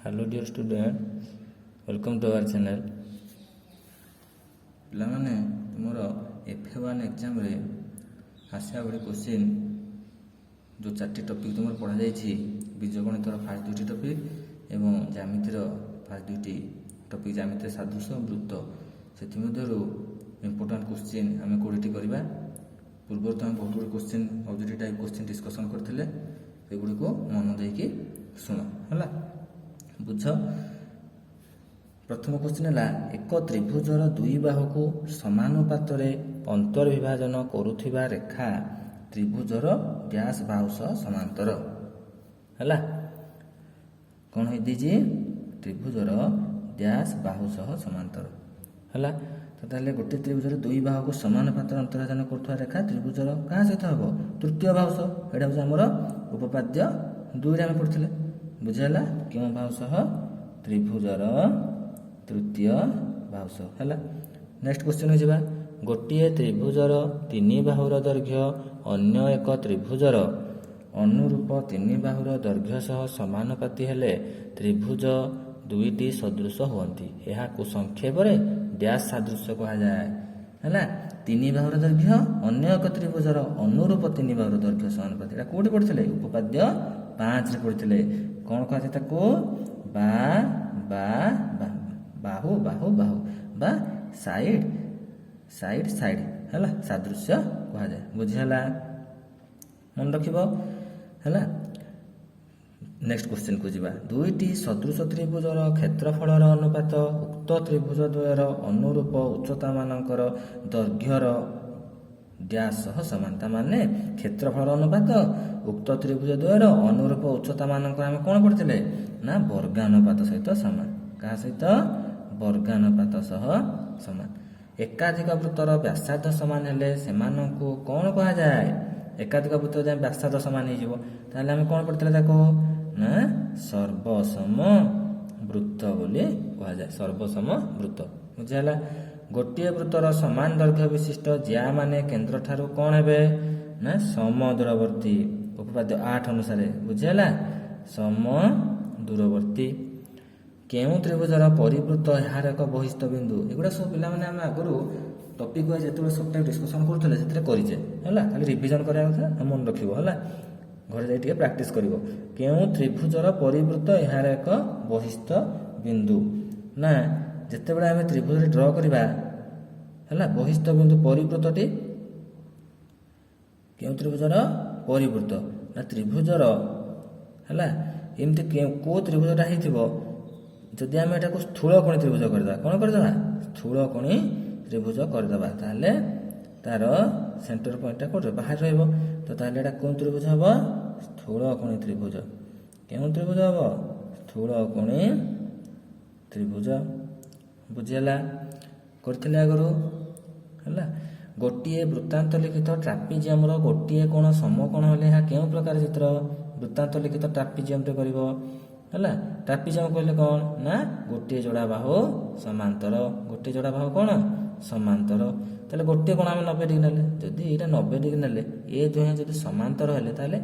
Hello dear student, welcome to our channel. ପିଲାମାନେ ତୁମର FA1 ଏକ୍ଜାମରେ ଆସିବା ଗୋଟେ କୋଶ୍ଚିନ୍ ଯେଉଁ 4ଟି ଟପିକ୍ ତୁମର ପଢ଼ାଯାଇଛି ବୀଜଗଣିତର ଫାର୍ଷ୍ଟ 2ଟି ଟପିକ୍ ଏବଂ ଜ୍ୟାମିତିର ଫାର୍ଷ୍ଟ 2ଟି ଟପିକ୍ ଜ୍ୟାମିତିରେ ସାଦୃଶ୍ୟ ବୃତ୍ତ ସେଥିମଧ୍ୟରୁ ଇମ୍ପୋର୍ଟାଣ୍ଟ କୋଶ୍ଚିନ୍ ଆମେ 20ଟି କରିବା। ପୂର୍ବରୁ ତ ଆମେ ବହୁତ ଗୁଡ଼ିଏ question objective type question discussion କରିଥିଲେ, ଏଗୁଡ଼ିକୁ ମନ ଦେଇକି ଶୁଣ ହେଲା, ବୁଝ। ପ୍ରଥମ କୋଶ୍ଚିନ୍ ହେଲା ଏକ ତ୍ରିଭୁଜର ଦୁଇ ବାହୁକୁ ସମାନୁପାତରେ ଅନ୍ତର୍ବିଭାଜନ କରୁଥିବା ରେଖା ତ୍ରିଭୁଜର ଡ୍ୟାସ୍ ବାହୁ ସହ ସମାନ୍ତର ହେଲା। କ'ଣ ହେଇଛି? ତ୍ରିଭୁଜର ଡ୍ୟାସ୍ ବାହୁ ସହ ସମାନ୍ତର ହେଲା। ତ ତାହେଲେ ଗୋଟେ ତ୍ରିଭୁଜର ଦୁଇ ବାହୁକୁ ସମାନୁପାତରେ ଅନ୍ତର୍ବିଭାଜନ କରୁଥିବା ରେଖା ତ୍ରିଭୁଜର କାହା ସହିତ ହେବ? ତୃତୀୟ ବାହୁ ସହ। ଏଇଟା ହେଉଛି ଆମର ଉପପାଦ୍ୟ 2ରେ ଆମେ ପଢ଼ିଥିଲେ, ବୁଝିହେଲା। କେଉଁ ବାହୁ ସହ? ତ୍ରିଭୁଜର ତୃତୀୟ ବାହୁ ସହ ହେଲା। ନେକ୍ସଟ କ୍ୱେଶ୍ଚିନ୍ ଯିବା। ଗୋଟିଏ ତ୍ରିଭୁଜର ତିନି ବାହୁର ଦୈର୍ଘ୍ୟ ଅନ୍ୟ ଏକ ତ୍ରିଭୁଜର ଅନୁରୂପ ତିନି ବାହୁର ଦୈର୍ଘ୍ୟ ସହ ସମାନୁପାତି ହେଲେ ତ୍ରିଭୁଜ ଦୁଇଟି ସଦୃଶ ହୁଅନ୍ତି। ଏହାକୁ ସଂକ୍ଷେପରେ ଡ୍ୟାସ୍ ସାଦୃଶ୍ୟ କୁହାଯାଏ ହେଲା। ତିନି ବାହୁର ଦୈର୍ଘ୍ୟ ଅନ୍ୟ ଏକ ତ୍ରିଭୁଜର ଅନୁରୂପ ତିନି ବାହୁର ଦୈର୍ଘ୍ୟ ସମାନୁପାତି। ଏଇଟା କୋଉଠି ପଢ଼ିଥିଲେ? ଉପପାଦ୍ୟ 5ରେ ପଢ଼ିଥିଲେ। କ'ଣ କୁହାଯାଏ ତାକୁ? ବାହୁ ବାହୁ ବାହୁ ବା ସାଇଡ୍ ସାଇଡ୍ ସାଇଡ୍ ହେଲା, ସାଦୃଶ୍ୟ କୁହାଯାଏ, ବୁଝିହେଲା। ମନେ ରଖିବ ହେଲା। ନେକ୍ସଟ କ୍ୱେଶ୍ଚିନ୍କୁ ଯିବା। ଦୁଇଟି ସଦୃଶ ତ୍ରିଭୁଜର କ୍ଷେତ୍ରଫଳର ଅନୁପାତ ଉକ୍ତ ତ୍ରିଭୁଜ ଦ୍ୱୟର ଅନୁରୂପ ଉଚ୍ଚତାମାନଙ୍କର ଦୈର୍ଘ୍ୟର ଡ୍ୟାସ୍ ସହ ସମାନ। ମାନେ କ୍ଷେତ୍ରଫଳର ଅନୁପାତ ଉକ୍ତ ତ୍ରିଭୁଜ ଦ୍ୱୟର ଅନୁରୂପ ଉଚ୍ଚତାମାନଙ୍କର ଆମେ କ'ଣ ପଢ଼ିଥିଲେ? ନା ବର୍ଗାନୁପାତ ସହିତ ସମାନ। କାହା ସହିତ? ବର୍ଗାନୁପାତ ସହ ସମାନ। ଏକାଧିକ ବୃତ୍ତର ବ୍ୟାସାର୍ଦ୍ଧ ସମାନ ହେଲେ ସେମାନଙ୍କୁ କ'ଣ କୁହାଯାଏ? ଏକାଧିକ ବୃତ୍ତ ଯଦି ବ୍ୟାସାର୍ଦ୍ଧ ସମାନ ହେଇଯିବ ତାହେଲେ ଆମେ କ'ଣ ପଢ଼ିଥିଲେ ତାକୁ? ନା ସର୍ବସମ ବୃତ୍ତ ବୋଲି କୁହାଯାଏ। ସର୍ବସମ ବୃତ୍ତ, ବୁଝିହେଲା। ଗୋଟିଏ ବୃତ୍ତର ସମାନ ଦୈର୍ଘ୍ୟ ବିଶିଷ୍ଟ ଜ୍ୟାମାନେ କେନ୍ଦ୍ରଠାରୁ କ'ଣ ହେବେ? ନା ସମଦୂରବର୍ତ୍ତୀ। ଉପପାଦ୍ୟ 8 ଅନୁସାରେ, ବୁଝିହେଲା। ସମଦୂରବର୍ତ୍ତୀ। କେଉଁ ତ୍ରିଭୁଜର ପରିବୃତ୍ତ ଏହାର ଏକ ବହିସ୍ଥ ବିନ୍ଦୁ? ଏଗୁଡ଼ା ସବୁ ପିଲାମାନେ ଆମେ ଆଗରୁ ଟପିକ୍ ୱାଇଜ୍ ଯେତେବେଳେ ସବୁ ଟାଇମ୍ ଡିସ୍କସନ୍ କରୁଥିଲେ ସେଥିରେ କରିଛେ ହେଲା। ଖାଲି ରିଭିଜନ୍ କରିବା କଥା, ମନେ ରଖିବ ହେଲା। ଘରେ ଯାଇ ଟିକେ ପ୍ରାକ୍ଟିସ୍ କରିବ। କେଉଁ ତ୍ରିଭୁଜର ପରିବୃତ୍ତ ଏହାର ଏକ ବହିସ୍ଥ ବିନ୍ଦୁ? ନା ଯେତେବେଳେ ଆମେ ତ୍ରିଭୁଜରେ ଡ୍ର କରିବା ହେଲା, ବହିସ୍ଥ ବିନ୍ଦୁ ପରିବୃତ୍ତଟି କେଉଁ ତ୍ରିଭୁଜର ପରିବୃତ୍ତ? ନା ତ୍ରିଭୁଜର ହେଲା। ଏମିତି କେଉଁ ତ୍ରିଭୁଜଟା ହେଇଥିବ? ଯଦି ଆମେ ଏଟାକୁ ସ୍ଥୂଳକୋଣୀ ତ୍ରିଭୁଜ କରିଦେବା, କ'ଣ କରିଦେବା? ସ୍ଥୂଳକୋଣୀ ତ୍ରିଭୁଜ କରିଦେବା, ତାହେଲେ ତାର ସେଣ୍ଟର ପଏଣ୍ଟଟା କୋଉଠି? ବାହାରେ ରହିବ। ତ ତାହେଲେ ଏଟା କେଉଁ ତ୍ରିଭୁଜ ହେବ? ସ୍ଥୂଳକୋଣୀ ତ୍ରିଭୁଜ। କେଉଁ ତ୍ରିଭୁଜ ହେବ? ସ୍ଥୂଳକୋଣୀ ତ୍ରିଭୁଜ, ବୁଝିହେଲା। କରିଥିଲେ ଆଗରୁ ହେଲା। ଗୋଟିଏ ବୃତ୍ତାନ୍ତ ଲିଖିତ ଟ୍ରାପିଜିୟମର ଗୋଟିଏ କୋଣ ସମକୋଣ ହେଲେ ଏହା କେଉଁ ପ୍ରକାର ଚିତ୍ର? ବୃତ୍ତାନ୍ତ ଲିଖିତ ଟ୍ରାପିଜିୟମରେ କରିବ ହେଲା। ଟ୍ରାପିଜିୟମ କହିଲେ କ'ଣ? ନା ଗୋଟିଏ ଯୋଡ଼ା ବାହୁ ସମାନ୍ତର। ଗୋଟିଏ ଯୋଡ଼ା ବାହୁ କ'ଣ? ସମାନ୍ତର। ତାହେଲେ ଗୋଟିଏ କୋଣ ଆମେ 90 ଡିଗ୍ରୀ ନେଲେ, ଯଦି ଏଇଟା 90 ଡିଗ୍ରୀ ନେଲେ ଏ ଦୁହେଁ ଯଦି ସମାନ୍ତର ହେଲେ ତାହେଲେ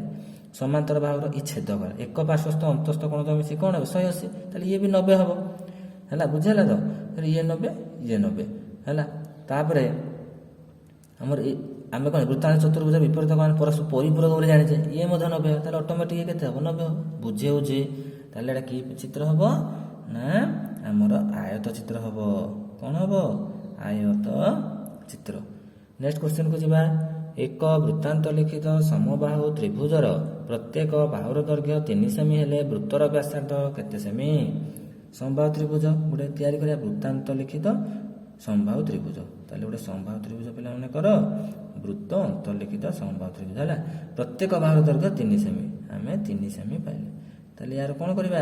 ସମାନ୍ତର ବାହୁର ଇ ଛେଦ କରେ ଏକ ପାର୍ଶ୍ୱସ୍ଥ ଅନ୍ତସ୍ଥ କୋଣ ତ ମିଶି କ'ଣ ହେବ? 180। ତାହେଲେ ଇଏ ବି 90 ହେବ ହେଲା, ବୁଝିହେଲା ତ। ତାହେଲେ ଇଏ 90 ଇଏ 90 ହେଲା। ତାପରେ ଆମର ଆମେ କ'ଣ ବୃତ୍ତାନ୍ତ ଚତୁର୍ଭୁଜ ବିପରୀତ କୋଣ ପରସ୍ପର ପରିପୂରକ ବୋଲି ଜାଣିଛେ, ଇଏ ମଧ୍ୟ 90 ହେବ। ତାହେଲେ ଅଟୋମେଟିକ୍ କେତେ ହେବ? 90 ହେବ, ବୁଝି ହେଉଛି। ତାହେଲେ ଏଇଟା କି ଚିତ୍ର ହେବ? ନା ଆମର ଆୟତ ଚିତ୍ର ହେବ। କ'ଣ ହେବ? ଆୟତ ଚିତ୍ର। ନେକ୍ସଟ କ୍ୱେଶ୍ଚିନ୍କୁ ଯିବା। ଏକ ବୃତ୍ତାନ୍ତ ଲିଖିତ ସମବାହୁ ତ୍ରିଭୁଜର ପ୍ରତ୍ୟେକ ବାହୁର ଦୈର୍ଘ୍ୟ 3 ସେମି ହେଲେ ବୃତ୍ତର ବ୍ୟାସାର୍ଦ୍ଧ କେତେ ସେମି? ସମବାହୁ ତ୍ରିଭୁଜ ଗୋଟେ ତିଆରି କରିବା, ବୃତ୍ତାନ୍ତ ଲିଖିତ ସମବାହୁ ତ୍ରିଭୁଜ। ତାହେଲେ ଗୋଟେ ସମବାହୁ ତ୍ରିଭୁଜ ପିଲାମାନେ କର, ବୃତ୍ତ ଅନ୍ତର୍ଲିଖିତ ସମବାହୁ ତ୍ରିଭୁଜ ହେଲା। ପ୍ରତ୍ୟେକ ବାହୁର ଦୈର୍ଘ୍ୟ 3 ସେମି, ଆମେ 3 ସେମି ପାଇଲେ। ତାହେଲେ ୟାର କ'ଣ କରିବା?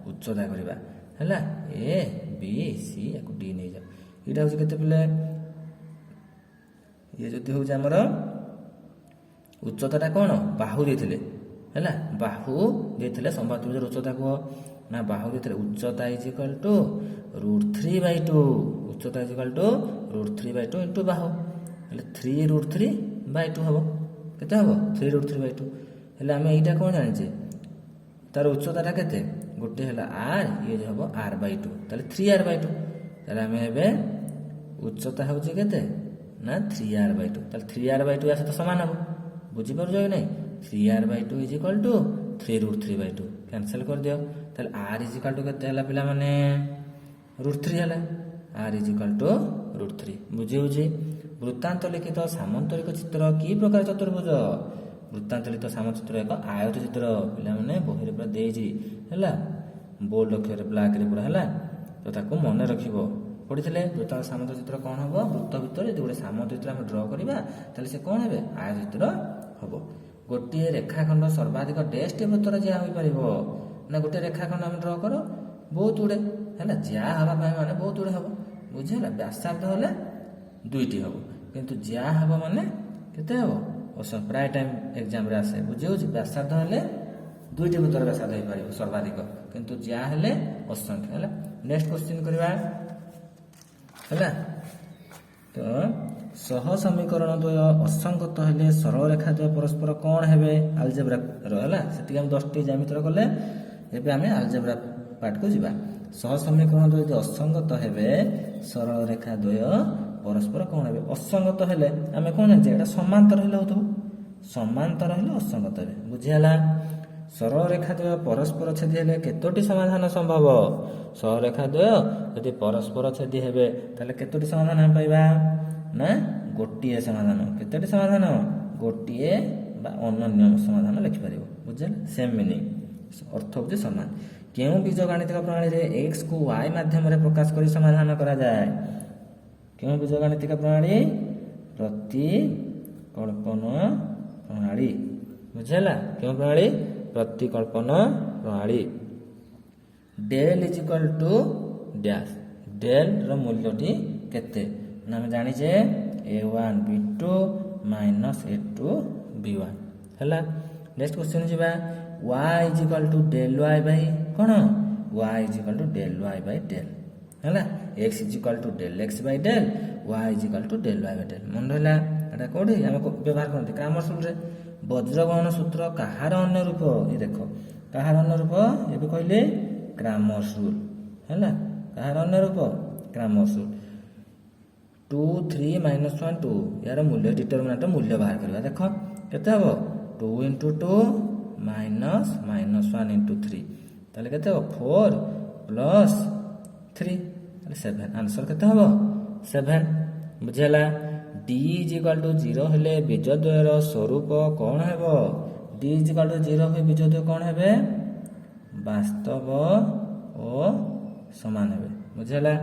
ଉଚ୍ଚତା କରିବା ହେଲା। ଏ ବି ସି ୟାକୁ ଡି ନେଇଯାଅ। ଏଇଟା ହେଉଛି କେତେ ପିଲେ? ଇଏ ଯଦି ହେଉଛି ଆମର ଉଚ୍ଚତାଟା କ'ଣ? ବାହୁ ଦେଇଥିଲେ ହେଲା, ବାହୁ ଦେଇଥିଲେ ସମବାହୁ ତ୍ରିଭୁଜର ଉଚ୍ଚତା କୁହ। ନା ବାହୁ ଦେଇଥିଲେ ଉଚ୍ଚତା ଇଜ ଇକ୍ୱାଲ ଟୁ √3/2। ଉଚ୍ଚତା ଇଜ ଇକ୍ୱାଲ ଟୁ √3/2 ଇଣ୍ଟୁ ବାହୁ, ହେଲେ 3√3/2 ହେବ। କେତେ ହେବ? 3√3/2। ହେଲେ ଆମେ ଏଇଟା କ'ଣ ଜାଣିଛେ? ତାର ଉଚ୍ଚତାଟା କେତେ? गोटे है आर ये हम r/2 ताले 3r/2 ताले आम ए उच्चता हूँ केते ना 3r/2 ताले 3r/2 या सहित सामान हम बुझीपार कि नहीं 3r/2 is equal to 3√3/2 cancel कर दियो ताले r इज इक्वल टू केते हला पिला माने √3 हला r इज इक्वल टू √3 बुझी होची। वृत्तांत लिखित सामंतरिक चित्र की प्रकार चतुर्भुज वृत्तांत लिखित सामचित्र एक आयत चित्र पिला माने बही पूरा देजी हैला बोल्ड अक्षर ब्लैक रे पूरा हैला तो ताको मन रखिबो पढ़िथिले वृत्तांत सामंत चित्र कोन हबो वृत्त भितर जे गोटे सामंत चित्र हम ड्रा करिबा ताले से कोन हेबे आयत चित्र हबो। गोटे रेखाखंड सर्वाधिक डेस्ट वृत्तर ज्या होई परिबो ना गोटे रेखाखंड हम ड्रा करो बहुत गुडे हैला ज्या हवा पाए माने बहुत गुडे हबो बुझिला व्यासार्ध हले दुईटी हबो किंतु ज्या हबो माने केते हबो ओसन प्राय टाइम एग्जाम रे आसे बुझियो व्यासार्ध हले दुईटी वृत्तर व्यासार्ध होई परिबो सर्वाधिक किंतु ज्या हले असंख्य हैला। नेक्स्ट क्वेश्चन करबा हैला तो सह समीकरण द्वय असंगत हेले सरल रेखा द्वय परस्पर कोन हेबे अलजेब्रा रो हैला सेति हम 10 टी ज्यामिति कले एबे हमें अलजेब्रा पार्ट को जिबा। सह समीकरण द्वय असंगत हेबे सरल रेखा द्वय परस्पर कोन हेबे असंगत हेले हमें कोन जे एटा समांतर हेले होतो समांतर हेले असंगत हेबे बुझियाला। सरल रेखा द्वय परस्पर छेदी हेले केतोटी समाधान संभव सरल रेखा द्वय यदि परस्पर छेदी हेबे ताले केतोटी समाधान हम पाइबा ना गोटिए समाधान केतोटी समाधान गोटिए बा अनन्य समाधान लिखि परिबो बुझियाला सेम मीनिंग अर्थ होजे समान। केउ बीजगणितिक प्रणाली रे x को y माध्यम रे प्रकाश करी समाधान करा जाय केउ बीजगणितिक प्रणाली प्रतिकल्पन प्रणाली बुझियाला केउ प्रणाली प्रतिकल्पन प्रणाली del is equal to dash del rho मूल्यटी केते ना हम जानि जे a1 b2 minus a2 b1 हैला। नेक्स्ट क्वेश्चन जिबा y is equal to del y by कोन y is equal to del y by del हैला x is equal to del x by del y is equal to del y by del मन रहला एटा कोडी हम व्यवहार करते Cramer's rule रे वज्रगमन सूत्र कहार अन्य रूप ये देखो कहार अन्य रूप एबे कहले क्रैमर्स रूल हैला कहार अन्य रूप क्रैमर्स रूल 2 3 -1 2 यार मूल्य डिटरमिनेंट मूल्य बाहर करबा देखो केते हबो 2 * 2 माइनस -1 * 3 ताले केते हो 4 + 3 ताले 7 आंसर केते हबो 7 बुझेला। d = 0 हेले बीजद्वयर स्वरूप कोन हेबो d = 0 हे बीजद्वय कोन हेबे वास्तव ओ समान हेबे बुझेला।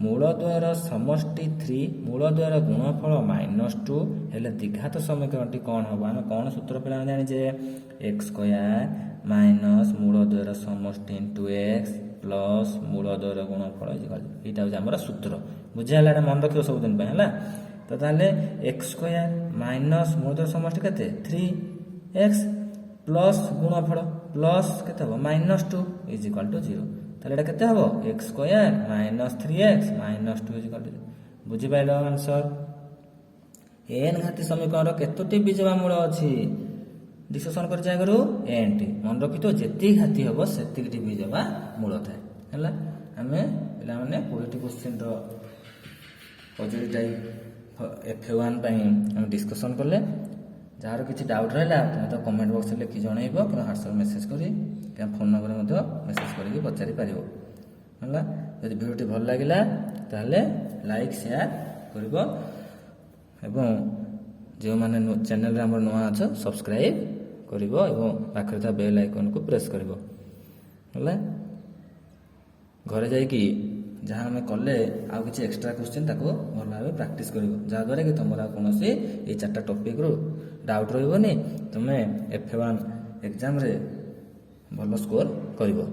मूलद्वयर समष्टि 3 मूलद्वयर गुणफल -2 हेले द्विघात समीकरणटी कोन हबो हम कोन सूत्र पिला जानि जे x² माइनस मूलद्वयर समष्टि * x प्लस मूलद्वयर गुणफल एटा हो हमर सूत्र बुझेला एटा मन रखियो सब दिन पे हैला तो ताले x² माइनस मूलद्वयर समष्टि केते 3x प्लस गुणफल प्लस केते हबो -2 इज इक्वल टू 0 ताले एटा केते हबो x² minus 3x minus 2 is equal to बुझि पाइलो आंसर। n घाती समीकरण केतोटी बीजवा मूल अछि डिस्कशन कर जाय करू n टी मन रखि तो जेति घाती हबो सेति बीजवा मूल थाए हैला। हमें पिला माने 20 क्वेश्चन रो पॉजिटिव टाइप F1 पई हम डिस्कशन करले जार किछि डाउट रहला तो कमेंट बॉक्स रे लिखि जणाइबो कि व्हाट्सएप मैसेज करी कि फोन नंबर मध्ये मैसेज करी पचारि पारिबो हैला। यदि वीडियोटी भल लागिला ताले लाइक शेयर करबो एवं जो माने चैनल रे हमर नवा अछ सब्सक्राइब करबो एवं पाखरे था बेल आइकन को प्रेस करबो हैला। घरे जाई कि जहाँ हमें कले आउ किछि एक्स्ट्रा क्वेश्चन ताको भल भाबे प्रैक्टिस करबो जा द्वारा कि तमरा कोनोसी ए चारटा टॉपिक रो डाउट रहइबोनी तमे F1 एग्जाम रे भल स्कोर करबो।